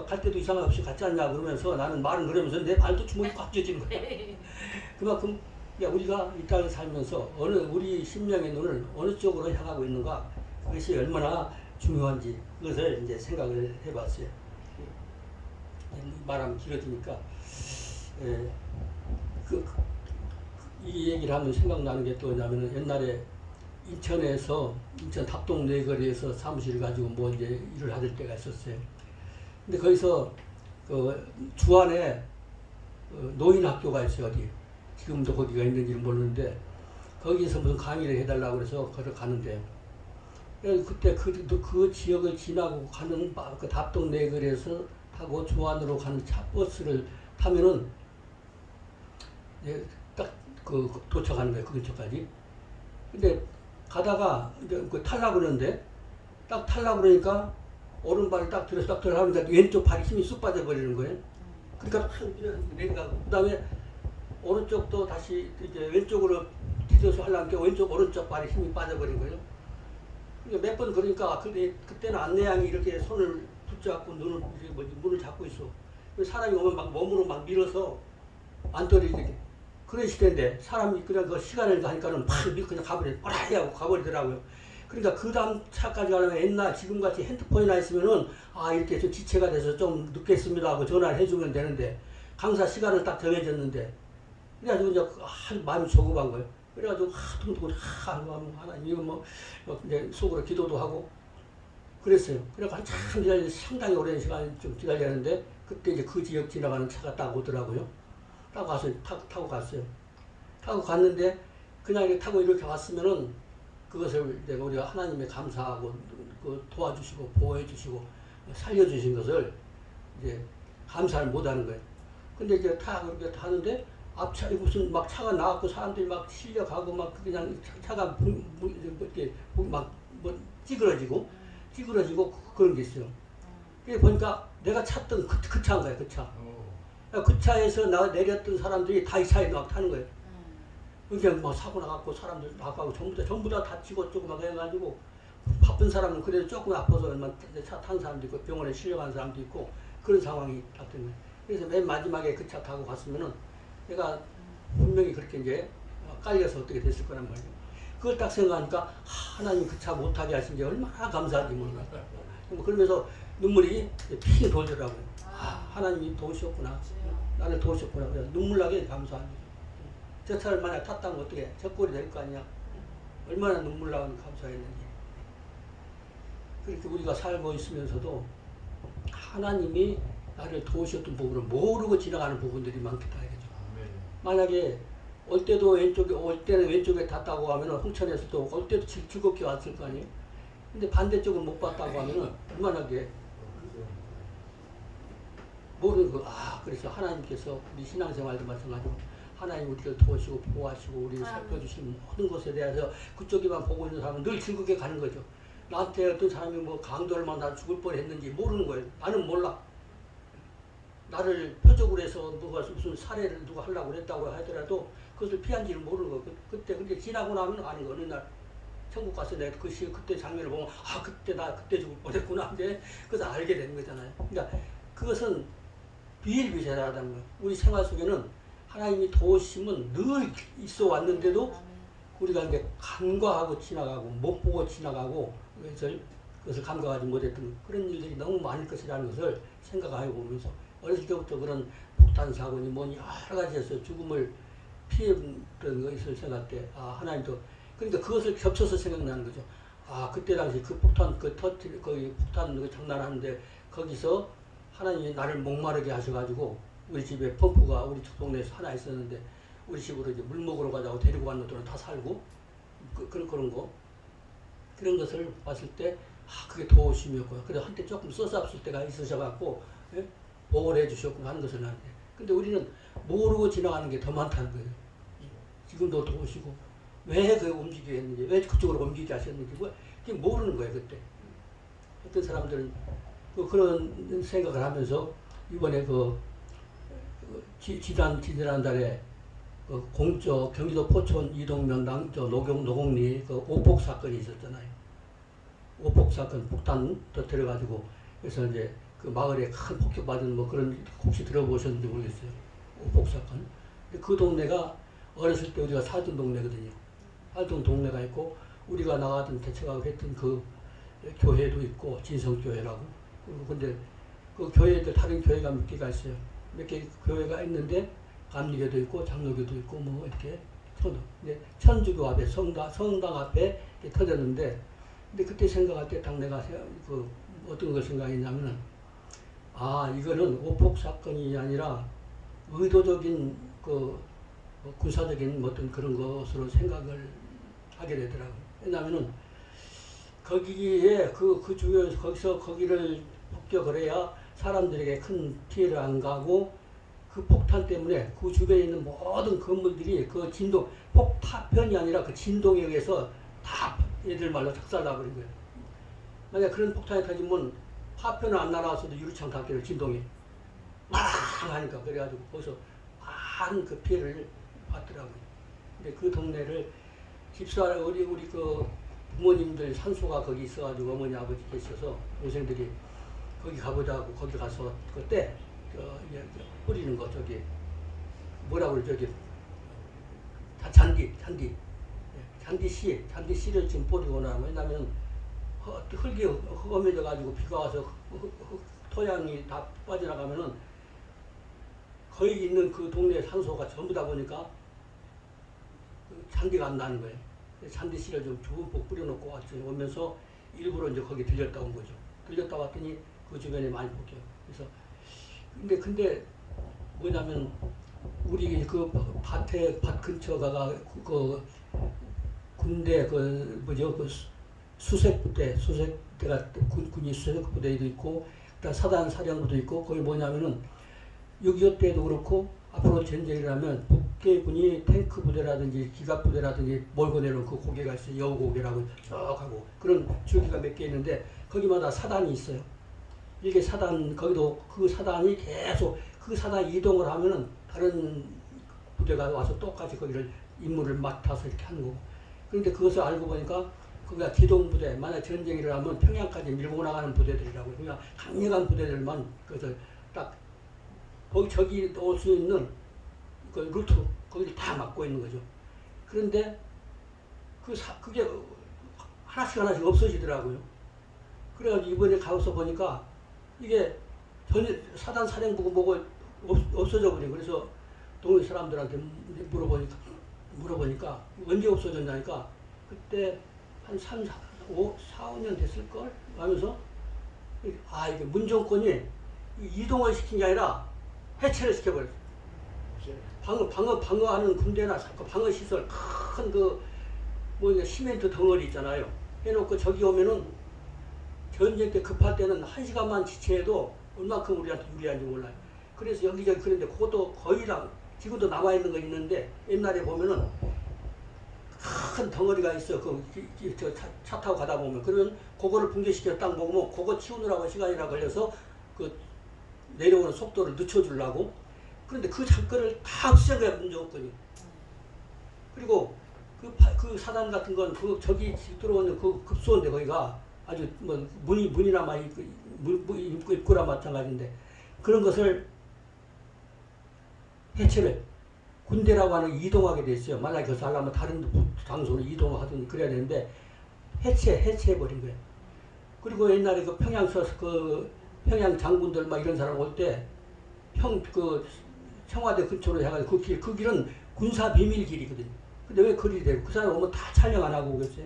Speaker 1: 갈 때도 이상 없이 갔지 않냐 그러면서 나는 말은 그러면서 내 발도 주먹이 꽉 쥐어지는 거야. 그만큼 우리가 이 땅에 살면서 우리 심령의 눈을 어느 쪽으로 향하고 있는가 그것이 얼마나 중요한지 그것을 이제 생각을 해봤어요. 말하면 길어지니까 이 얘기를 하면 생각나는 게 또 뭐냐면 옛날에 인천 답동 내거리에서 사무실을 가지고 뭐 이제 일을 하실 때가 있었어요. 근데 거기서 그 주안에 노인 학교가 있어요. 어디 지금도 거기가 있는지는 모르는데 거기서 무슨 강의를 해달라고 그래서 거기서 가는데요. 그때 그 지역을 지나고 가는 그 답동 내거리에서 타고 주안으로 가는 차 버스를 타면은 딱 도착하는 거예요. 그 근처까지. 근데 가다가 이제 타려고 그러는데 딱 타려고 그러니까 오른발을 딱 들어서 하니까 왼쪽 발이 힘이 쑥 빠져버리는 거예요. 그러니까 내려가고 그 다음에 오른쪽도 다시 이제 왼쪽으로 뒤져서 하려니까 오른쪽 발이 힘이 빠져버린 거예요. 몇 번 그러니까 그때는 안내양이 이렇게 손을 붙잡고 문을 잡고 있어. 사람이 오면 막 몸으로 막 밀어서 안 떨어지게. 그런 시대인데 사람이 그냥 그 시간을 가니까는 막 그냥 오라이 하고 가버리더라고요. 그러니까 그 다음 차까지 가려면 옛날 지금같이 핸드폰이나 있으면은 이렇게 좀 지체가 돼서 좀 늦겠습니다 하고 전화를 해주면 되는데 강사 시간을 딱 정해졌는데 그래가지고 이제 마음이 조급한 거예요. 그래가지고 하나님 이거 뭐 이제 속으로 기도도 하고 그랬어요. 그래서 한참 상당히 오랜 시간 좀 기다렸는데 그때 이제 그 지역 지나가는 차가 딱 오더라고요. 타고 갔어요. 타고 갔는데 그냥 이렇게 타고 이렇게 왔으면은 그것을 내가 우리가 하나님에 감사하고 그 도와주시고 보호해주시고 살려주신 것을 이제 감사를 못하는 거예요. 근데 이제 그렇게 타는데 앞차 무슨 막 차가 나왔고 사람들이 막 실려가고 막 그냥 차가 이렇게 막뭐 찌그러지고 그런 게 있어요. 그래 보니까 내가 찾던 그 차인 거야, 그 차. 그 차에서 내렸던 사람들이 다 이 차에 막 타는 거예요. 그냥 뭐 사고 나갔고 사람들 나가고 전부 다 다치고 조금 막 해가지고 바쁜 사람은 그래도 조금 아파서 차 탄 사람도 있고 병원에 실려간 사람도 있고 그런 상황이 딱 된 거예요. 그래서 맨 마지막에 그 차 타고 갔으면은 내가 분명히 그렇게 이제 깔려서 어떻게 됐을 거란 말이에요. 그걸 딱 생각하니까 하나님 그 차 못 타게 하신 게 얼마나 감사한지 몰라. 그러면서 눈물이 핑 돌더라고요. 하나님이 도우셨구나. 나를 도우셨구나. 그래서 눈물 나게 감사합니다. 저 차를 만약 탔다면 어떻게 저 꼴이 될 거 아니야. 얼마나 눈물 나면 감사했는지. 그렇게 우리가 살고 있으면서도 하나님이 나를 도우셨던 부분을 모르고 지나가는 부분들이 많겠다 이거죠. 만약에 올 때는 왼쪽에 탔다고 하면은 홍천에서도 올 때도 즐겁게 왔을 거 아니에요. 근데 반대쪽을 못 봤다고 하면은 얼마나게 모르는 거. 그래서 하나님께서 우리 신앙생활도 마찬가지로 하나님 우리를 도우시고 보호하시고 우리를 살펴주신 모든 것에 대해서 그쪽에만 보고 있는 사람은 늘 즐겁게 가는 거죠. 나한테 어떤 사람이 뭐 강도를 만나 죽을 뻔했는지 모르는 거예요. 나는 몰라. 나를 표적으로 해서 누가 무슨 살해를 누가 하려고 그랬다고 하더라도 그것을 피한지를 모르는 거예요. 그때 근데 지나고 나면 아는 거. 어느 날 천국 가서 내가 그때 장면을 보면 그때 나 그때 죽을 뻔했구나. 이제 그래서 알게 되는 거잖아요. 그러니까 그것은 비일비재하다는 거예요. 우리 생활 속에는 하나님이 도우심은 늘 있어 왔는데도 우리가 이제 간과하고 지나가고 못 보고 지나가고 그것을 감각하지 못했던 그런 일들이 너무 많을 것이라는 것을 생각하여 보면서 어렸을 때부터 그런 폭탄 사고니 뭐니 여러 가지에서 죽음을 피했던 것을 생각할 때 하나님도 그러니까 그것을 겹쳐서 생각나는 거죠. 그때 당시 그 폭탄 거기 폭탄 장난하는데 거기서 하나님이 나를 목마르게 하셔가지고 우리 집에 펌프가 우리 동네에서 하나 있었는데 우리 집으로 이제 물 먹으러 가자고 데리고 간 놈들은 다 살고 그런 거 그런 것을 봤을 때 그게 도우심이었고요. 그래서 한때 조금 써잡을 때가 있으셔갖고 보호를 해주셨고 하는 것을 하는데 근데 우리는 모르고 지나가는 게 더 많다는 거예요. 지금도 도우시고 왜 그 움직이게 했는지 왜 그쪽으로 움직이게 하셨는지 그게 모르는 거예요. 그때 어떤 사람들은 그런 생각을 하면서 이번에 지난달에 경기도 포천 이동면 노곡리 오폭 사건이 있었잖아요. 오폭 사건 폭탄 터뜨려가지고 그래서 이제 그 마을에 큰 폭격받은 뭐 그런 혹시 들어보셨는지 모르겠어요. 오폭 사건. 그 동네가 어렸을 때 우리가 살던 동네거든요. 살던 동네가 있고 우리가 나가던 대책하고 했던 그 교회도 있고 진성교회라고. 근데 그 교회들 다른 교회가 몇 개가 있어요. 몇 개 교회가 있는데 감리교도 있고 장로교도 있고 뭐 이렇게 천주교 앞에 성당 앞에 터졌는데 근데 그때 생각할 때 딱 내가 어떤 걸 생각했냐면은 이거는 오폭 사건이 아니라 의도적인 군사적인 어떤 그런 것으로 생각을 하게 되더라고요. 왜냐하면은 거기에 그 주변에서 거기를 폭격을 해야 사람들에게 큰 피해를 안 가고 그 폭탄 때문에 그 주변에 있는 모든 건물들이 그 진동, 폭파편이 아니라 그 진동에 의해서 다 얘들 말로 작살나버린 거예요. 만약 그런 폭탄이 터지면 파편은 안 날아왔어도 유리창 닿기를 진동이 막 하니까 그래가지고 거기서 많은 그 피해를 봤더라고요. 근데 그 동네를 우리 그 부모님들 산소가 거기 있어가지고 어머니 아버지 계셔서 동생들이 거기 가보자고 거기 가서 그때 뿌리는 거 뭐라고 그러죠? 잔디씨를 지금 뿌리고 나면 왜냐면 흙이 험해져 가지고 비가 와서 토양이 다 빠져나가면은 거기 있는 그 동네 산소가 전부 다 보니까 잔디가 안 나는 거예요. 잔디씨를 좀 조금씩 뿌려놓고 오면서 일부러 이제 거기 들렸다 온 거죠. 들렸다 왔더니 그 주변에 많이 볼게요. 그래서 근데 뭐냐면 우리 그 밭 근처가 군대 그 뭐죠 그 수색대가 군이 수색부대도 있고 그다음 사단 사령부도 있고 거기 뭐냐면은 6.25 때도 그렇고 앞으로 전쟁이 일어나면 북해군이 탱크 부대라든지 기갑 부대라든지 몰고 내려온 그 고개가 있어요. 여우고개라고 쭉 하고 그런 줄기가 몇 개 있는데 거기마다 사단이 있어요. 이게 사단 거기도 그 사단이 계속 그 사단 이동을 하면은 다른 부대가 와서 똑같이 거기를 임무를 맡아서 이렇게 하는 거고. 그런데 그것을 알고 보니까 거기가 기동부대, 만약 전쟁이 일어나면 평양까지 밀고 나가는 부대들이라고요. 그러니까 강력한 부대들만 그것을 딱 거기 저기 올 수 있는 그 루트 거기를 다 막고 있는 거죠. 그런데 그게 하나씩 하나씩 없어지더라고요. 그래가지고 이번에 가서 보니까 이게 사단 사령부가 뭐고 없어져 버린. 그래서 동네 사람들한테 물어보니까 언제 없어졌냐니까 그때 한 3, 4, 5년 됐을걸? 하면서 이게 문정권이 이동을 시킨 게 아니라 해체를 시켜버렸어. 방어하는 군대나 방어시설 큰 시멘트 덩어리 있잖아요. 해놓고 저기 오면은 전쟁 때 급할 때는 1시간만 지체해도 얼마큼 우리한테 유리한지 몰라요. 그래서 여기저기 그런데 그것도 거의 다 지금도 남아있는 거 있는데 옛날에 보면은 큰 덩어리가 있어. 차 타고 가다 보면. 그러면 그거를 붕괴시켜 딱 먹으면 그거 치우느라고 시간이나 걸려서 그 내려오는 속도를 늦춰주려고. 그런데 그 잠깐을 다 없앤 거야, 문정권이. 그리고 그 사단 같은 건 저기 들어오는 그 급소인데 거기가 아주 문이나 막 입구나 마찬가지인데 그런 것을 해체를 군대라고 하는 이동하게 됐어요. 만약에 그것을 하려면 다른 장소로 이동하든 그래야 되는데 해체해버린 거예요. 그리고 옛날에 그 평양 장군들 막 이런 사람 올 때 청와대 근처로 해가지고 그 길은 군사 비밀 길이거든요. 근데 왜 그리 되고 그 사람 오면 다 촬영 안 하고 오겠어요?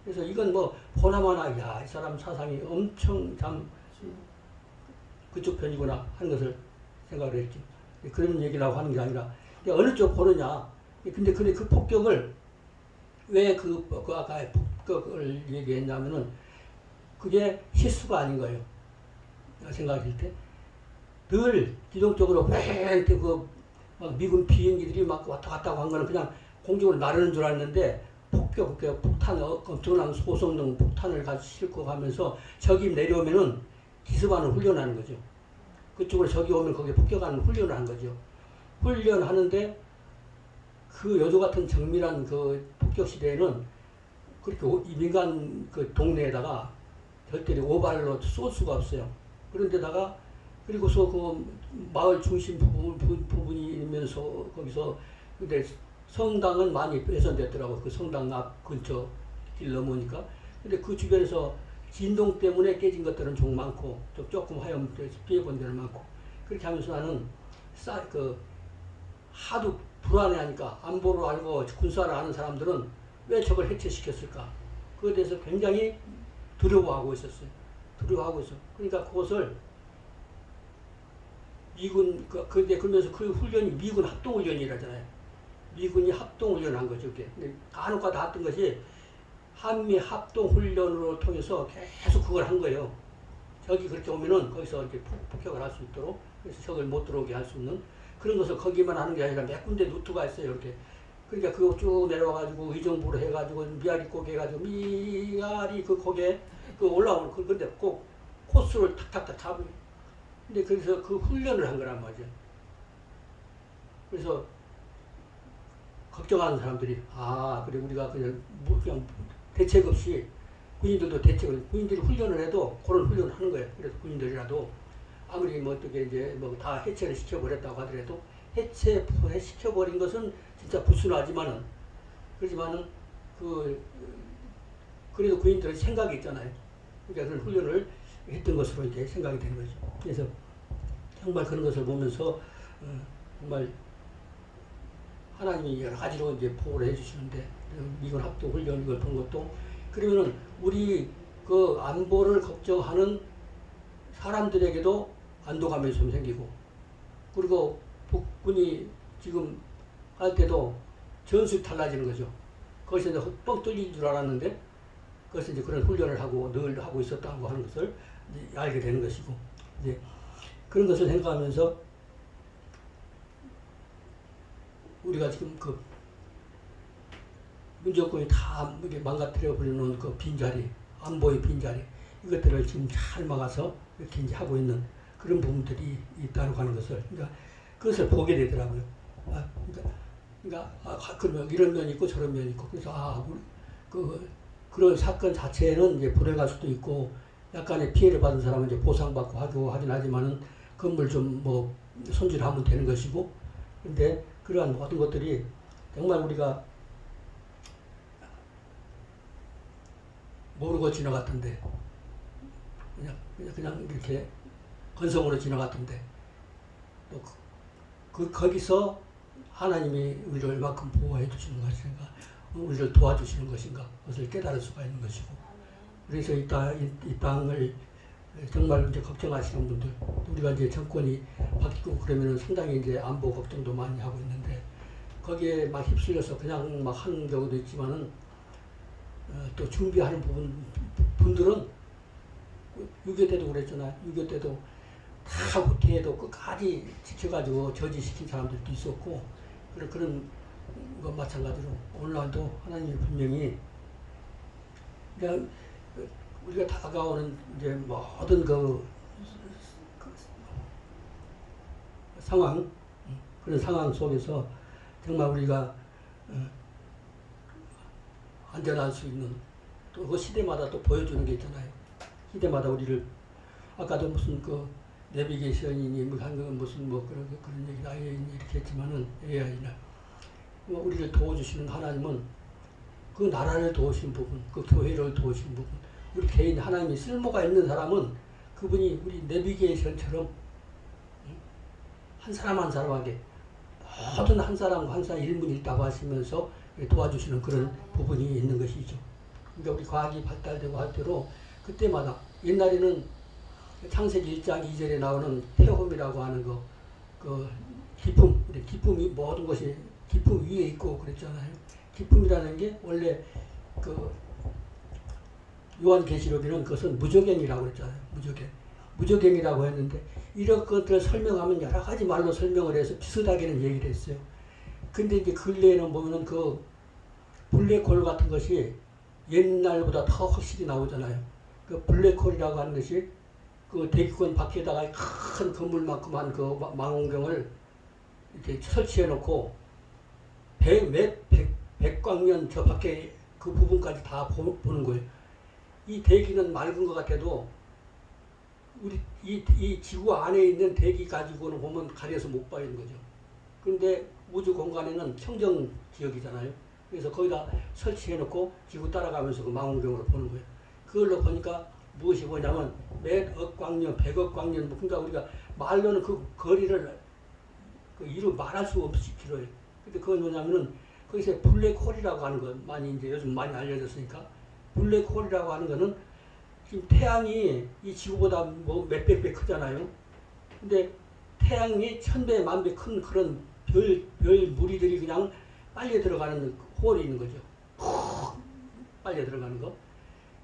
Speaker 1: 그래서 이건 보나마나 야, 이 사람 사상이 엄청 그쪽 편이구나 하는 것을 생각을 했죠. 그런 얘기라고 하는 게 아니라 어느 쪽 보느냐. 근데 그 폭격을 왜 아까 폭격을 얘기했냐면은 그게 실수가 아닌 거예요. 생각할 때 늘 기동적으로 막 미군 비행기들이 막 왔다 갔다 한 거는 그냥 공중을 나르는 줄 알았는데 폭탄 엄청난 소성능 폭탄을 가지고 싣고 가면서 적이 내려오면은 기습하는 훈련하는 거죠. 그쪽으로 적이 오면 거기에 폭격하는 훈련을 한 거죠. 훈련하는데 그 요즘 같은 정밀한 그 폭격 시대에는 그렇게 민간 그 동네에다가 절대로 오발로 쏠 수가 없어요. 그런데다가 그리고서 그 마을 중심 부분이면서 거기서 근데 성당은 많이 훼손됐더라고. 그 성당 앞 근처 길 넘으니까. 근데 그 주변에서 진동 때문에 깨진 것들은 좀 많고 조금 하염돼서 피해본 데는 많고 그렇게 하면서 나는 하도 불안해하니까 안보를 알고 군사를 아는 사람들은 왜 저걸 해체시켰을까? 그에 대해서 굉장히 두려워하고 있었어요. 그러니까 그것을 미군 그러면서 그 훈련이 미군 합동훈련이라잖아요. 미군이 합동훈련을 한 거죠. 근데 간혹가 다 했던 것이 한미 합동훈련으로 통해서 계속 그걸 한 거예요. 적이 그렇게 오면은 거기서 이렇게 폭격을 할 수 있도록 그래서 적을 못 들어오게 할 수 있는 그런 것을 거기만 하는 게 아니라 몇 군데 루트가 있어요. 이렇게. 그러니까 그거 쭉 내려와가지고 의정부로 해가지고 미아리 고개 해가지고 미아리 그 고개 올라오는 근데 꼭 코스를 탁탁탁 잡으면 근데 거기서 그 훈련을 한 거란 말이죠. 그래서 걱정하는 사람들이 그래 우리가 그냥 대책 없이 군인들이 훈련을 해도 그런 훈련을 하는 거예요. 그래서 군인들이라도 아무리 어떻게 이제 다 해체를 시켜버렸다고 하더라도 해체시켜버린 것은 진짜 불순하지만은 그렇지만은 그래도 군인들은 생각이 있잖아요. 그러니까 그런 훈련을 했던 것으로 이렇게 생각이 되는 거죠. 그래서 정말 그런 것을 보면서 정말 하나님이 여러 가지로 이제 보호를 해주시는데 미군 합동 훈련 이걸 본 것도 그러면은 우리 그 안보를 걱정하는 사람들에게도 안도감이 좀 생기고 그리고 북군이 지금 할 때도 전술이 달라지는 거죠. 거기서 이제 뻥 뚫린 줄 알았는데 그것은 이제 그런 훈련을 하고 늘 하고 있었다고 하는 것을 이제 알게 되는 것이고, 이제 그런 것을 생각하면서 우리가 지금 그 문정권이 다 망가뜨려 버리는 그 빈자리, 안보의 빈자리, 이것들을 지금 잘 막아서 이렇게 이제 하고 있는 그런 부분들이 있다고 하는 것을, 그러니까 그것을 보게 되더라고요. 그러면 이런 면이 있고 저런 면이 있고, 그래서 그런 사건 자체는 이제 불행할 수도 있고, 약간의 피해를 받은 사람은 이제 보상받고 하긴 하지만은 건물 좀 뭐 손질하면 되는 것이고, 근데 그러한 모든 것들이 정말 우리가 모르고 지나갔던데, 그냥 이렇게 건성으로 지나갔던데, 또 거기서 하나님이 우리를 얼마큼 보호해 주시는 것인가, 우리를 도와주시는 것인가, 그것을 깨달을 수가 있는 것이고, 그래서 이 땅을 정말 이제 걱정하시는 분들, 우리가 이제 정권이 바뀌고 그러면은 상당히 이제 안보 걱정도 많이 하고 있는데, 거기에 막 휩쓸려서 그냥 막 하는 경우도 있지만은, 또 준비하는 분들은 6.25 때도 그랬잖아요. 6.25 때도 다 후퇴해도 끝까지 지켜가지고 저지시킨 사람들도 있었고, 그런 것 마찬가지로 오늘날도 하나님이 분명히 그냥 우리가 다가오는 이제 모든 그 상황, 그런 상황 속에서 정말 우리가 안전할 수 있는, 또 그 시대마다 또 보여주는 게 있잖아요. 시대마다 우리를, 아까도 무슨 그 내비게이션이니 무슨 그런 얘기 AI니 이렇게 했지만은, AI나 우리를 도와주시는 하나님은 그 나라를 도우신 부분, 그 교회를 도우신 부분, 우리 개인 하나님이 쓸모가 있는 사람은 그분이 우리 내비게이션처럼 한 사람 한 사람에게 모든 한 사람과 한 사람 일문일답 하시면서 도와주시는 그런 부분이 있는 것이죠. 그러니까 우리 과학이 발달되고 할 때로 그때마다, 옛날에는 창세기 1장 2절에 나오는 태홈이라고 하는 그 기품, 우리 기품이 모든 것이 기품 위에 있고 그랬잖아요. 기품이라는 게 원래 그 요한계시록에는 그것은 무저갱이라고 그랬잖아요. 무저갱이라고 했는데, 이런 것들을 설명하면 여러 가지 말로 설명을 해서 비슷하게는 얘기를 했어요. 근데 이제 근래에는 보면은 그 블랙홀 같은 것이 옛날보다 더 확실히 나오잖아요. 그 블랙홀이라고 하는 것이 그 대기권 밖에다가 큰 건물만큼한 그 망원경을 이렇게 설치해 놓고 백광년 저 밖에 그 부분까지 다 보는 거예요. 이 대기는 맑은 것 같아도 우리 이 지구 안에 있는 대기 가지고는 보면 가려서 못 봐는 거죠. 그런데 우주 공간에는 청정 지역이잖아요. 그래서 거기다 설치해 놓고 지구 따라가면서 그 망원경으로 보는 거예요. 그걸로 보니까 무엇이 뭐냐면 몇억 광년, 백억 광년, 그러니까 우리가 말로는 그 거리를 말할 수 없이 길어요. 근데 그건 뭐냐면은 거기서 블랙홀이라고 하는 것, 이제 요즘 많이 알려졌으니까, 블랙홀이라고 하는 거는 지금 태양이 이 지구보다 뭐 몇백 배 크잖아요. 근데 태양이 천배 만배 큰 그런 별 무리들이 그냥 빨려 들어가는 홀이 있는 거죠. 빨려 들어가는 거.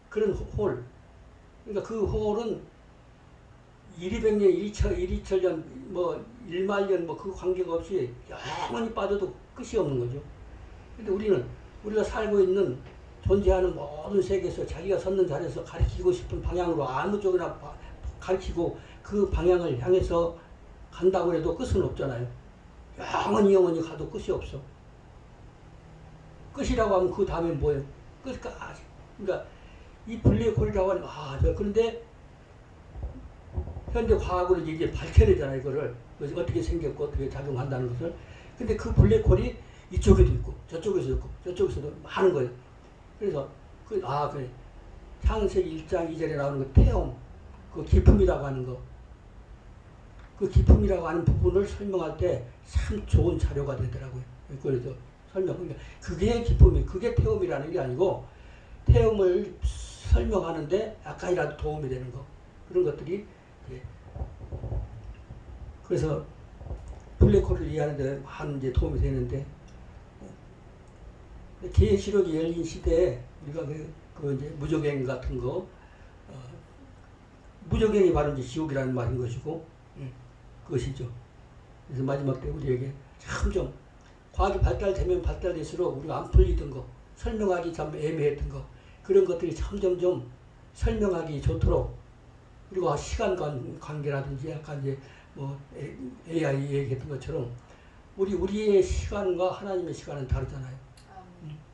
Speaker 1: 그런 홀. 그러니까 그 홀은 1200년, 12000년, 뭐 1만년 뭐 그 관계가 없이 영원히 빠져도 끝이 없는 거죠. 근데 우리가 살고 있는 존재하는 모든 세계에서 자기가 섰는 자리에서 가리키고 싶은 방향으로 아무 쪽이나 가리키고 그 방향을 향해서 간다고 해도 끝은 없잖아요. 영원히 가도 끝이 없어. 끝이라고 하면 그 다음에 뭐예요? 끝까지. 그러니까 이 블랙홀이라고 하는, 그런데 현대 과학으로 이제 밝혀내잖아요, 이거를. 그래서 어떻게 생겼고 어떻게 작용한다는 것을. 근데 그 블랙홀이 이쪽에도 있고 저쪽에도 있고 저쪽에서도 많은 거예요. 그래서 그래. 창세기 1장 2절에 나오는 그 태움, 그 기품이라고 하는 거, 그 기품이라고 하는 부분을 설명할 때 참 좋은 자료가 되더라고요. 그래서 그러니까 그게 기품이, 그게 태움이라는 게 아니고, 태움을 설명하는데 약간이라도 도움이 되는 거, 그런 것들이. 그래서 블랙홀을 이해하는 데 많은 이제 도움이 되는데, 계시록이 열린 시대에 우리가 그 이제 무적행 같은 거, 무적행이 바로 이제 지옥이라는 말인 것이고, 그것이죠. 그래서 마지막 때 우리에게 참 좀 과학이 발달되면 발달될수록 우리가 안 풀리던 거, 설명하기 참 애매했던 거, 그런 것들이 점점 좀 설명하기 좋도록, 그리고 시간 관계라든지 아까 이제 뭐 AI 얘기했던 것처럼 우리의 시간과 하나님의 시간은 다르잖아요.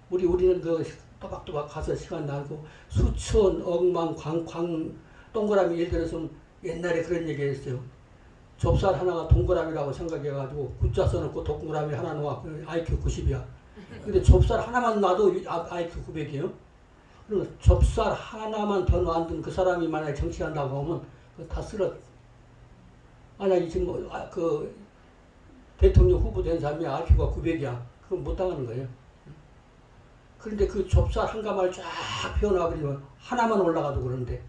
Speaker 1: 우리는 그 또박또박 가서 시간 나고 수천 억만 동그라미, 예를 들어서 옛날에 그런 얘기 했어요. 좁쌀 하나가 동그라미라고 생각해가지고 굿자 써놓고 동그라미 하나 놓아 IQ 90이야. 근데 좁쌀 하나만 놔도 IQ 900이에요. 그리고 좁쌀 하나만 더 놔둔 그 사람이 만약에 정치한다고 하면 다 쓸어. 만약에 지금 그 대통령 후보 된 사람이 IQ가 900이야. 그건 못 당하는 거예요. 그런데 그 좁쌀 한 가마를 쫙 펴놔버리면 하나만 올라가도 그러는데,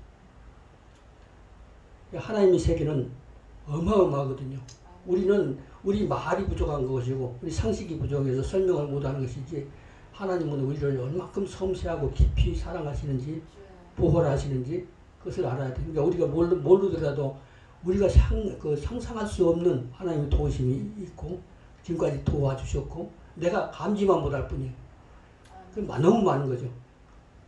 Speaker 1: 하나님의 세계는 어마어마하거든요. 우리 말이 부족한 것이고 우리 상식이 부족해서 설명을 못하는 것이지, 하나님은 우리를 얼마큼 섬세하고 깊이 사랑하시는지 보호를 하시는지 그것을 알아야 돼요. 그러니까 우리가 모르더라도 우리가 상상할 수 없는 하나님의 도우심이 있고 지금까지 도와주셨고 내가 감지만 못할 뿐이에요. 너무 많은 거죠.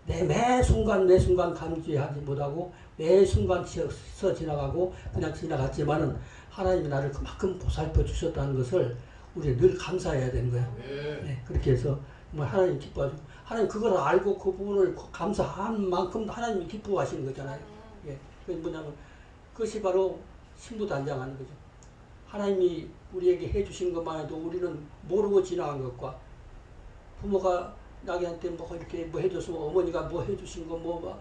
Speaker 1: 매 순간 감지하지 못하고 매 순간 스쳐 지나가고 그냥 지나갔지만은 하나님이 나를 그만큼 보살펴 주셨다는 것을 우리가 늘 감사해야 되는 거예요. 네, 그렇게 해서 정말 하나님 기뻐하시고, 하나님 그걸 알고 그 부분을 감사한 만큼 하나님이 기뻐하시는 거잖아요. 예, 그게 뭐냐면 그것이 바로 신부단장하는 거죠. 하나님이 우리에게 해주신 것만 해도 우리는 모르고 지나간 것과, 부모가 나한테 뭐 이렇게 뭐 해줬으면 어머니가 뭐 해주신 거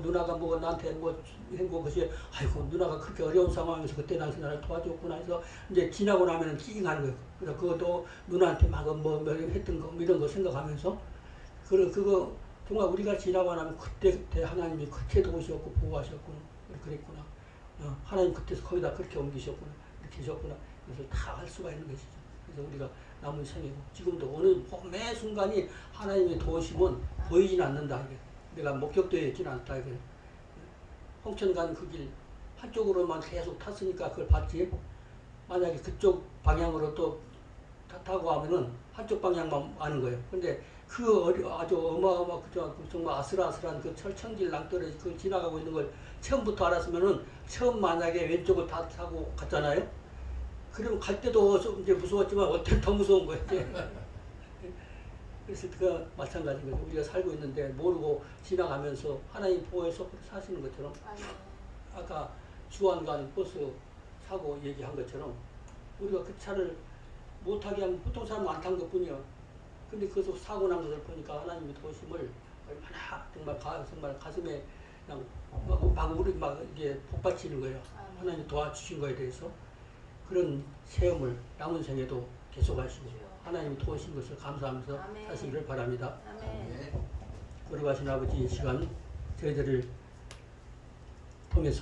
Speaker 1: 누나가 뭐 나한테 뭐 한거 것이, 아이고 누나가 그렇게 어려운 상황에서 그때 당시 나를 도와줬구나 해서 이제 지나고 나면은 찡하는 거예요. 그래서 그것도 누나한테 막 뭐 했던 거 이런 거 생각하면서 그거 정말 우리가 지나고 나면 그때 하나님이 그렇게 도우셨고 보호하셨구나 그랬구나. 하나님 그때서 거기다 그렇게 옮기셨구나 이렇게 하셨구나. 그래서 다 할 수가 있는 것이죠. 그래서 우리가 남은 생이고 지금도 매 순간이 하나님의 도우심은 보이진 않는다. 이게. 내가 목격되어 있지는 않다. 이게. 홍천 간 그 길 한쪽으로만 계속 탔으니까 그걸 봤지. 만약에 그쪽 방향으로 또 타고 하면은 한쪽 방향만 아는 거예요. 근데 아주 정말 아슬아슬한 그 철천길 낭떠러지 그걸 지나가고 있는 걸 처음부터 알았으면은 처음 만약에 왼쪽을 다 타고 갔잖아요. 그럼 갈 때도 좀 이제 무서웠지만 어떤 더 무서운 거예요. 그래서 그가 마찬가지인 거죠. 우리가 살고 있는데 모르고 지나가면서 하나님 보호해서 사시는 것처럼, 아까 주안간 버스 사고 얘기한 것처럼 우리가 그 차를 못하게 하면 보통 사람은 안 탄 것뿐이요. 근데 그것을 사고 난 것을 보니까 하나님의 도우심을 얼마나 정말 가슴에 그냥 막 이게 복받치는 거예요. 하나님이 도와주신 거에 대해서. 그런 체험을 남은 생에도 계속하시고 하나님이 도우신 것을 감사하면서 아멘. 사시기를 바랍니다. 아멘. 걸어가신 아버지 이 시간 저희들을 통해서